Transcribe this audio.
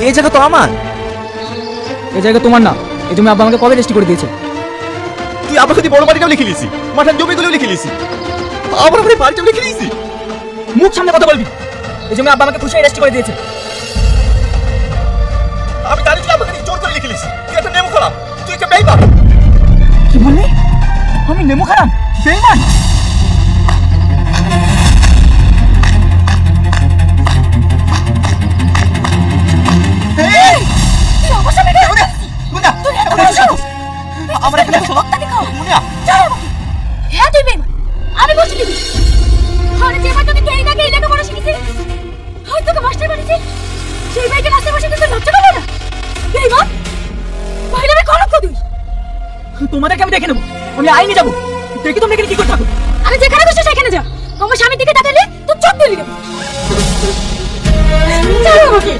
এই জায়গা তো আমার। এই জায়গা তোমার না, এই জমি আব্বা আমাকে কবে রেজিস্ট্রি করে দিয়েছে। তুই আবার যদি বড় বাড়িটাও লিখে নিয়েছি, মাঠার জমিগুলোও লিখে নিয়েছি, আবার আমার এই বাড়িটাও লিখে নিয়েছি। মুখ সামনে কথা বলবি। এই জমি আব্বা আমাকে খুশি রেজিস্ট্রি করে দিয়েছে। আমি জানি তুই আমাকে জোর করে লিখে নিয়েছি। তুই একটা নেমো খারাপ, তুই একটা বেইমান। কি বললি? আমি নেমো খারাপ, বেইমান? আমার এখানে হ্যাঁ তুই বেইমান, আমি বলছি কি আরে যে বাচ্চা তুই এই না এই লেখা পড়া শিখেছিস, হয়তো তোকে মাস্টার বানিয়েছিস, সেই ভাইকে রাস্তায় বসে তুই লজ্জা করে না? বেইমান, বাইরে আমি কলঙ্ক তুই। তোমাদেরকে আমি দেখে নেবো, আমি আইনে যাবো, দেখি তোমরা এখানে কি করে থাকো। আরে যেখানে বসে সেখানে যা, আমার স্বামীর দিকে তাকালে তোর চোখ দিয়ে দেবো। চলো আমাকে।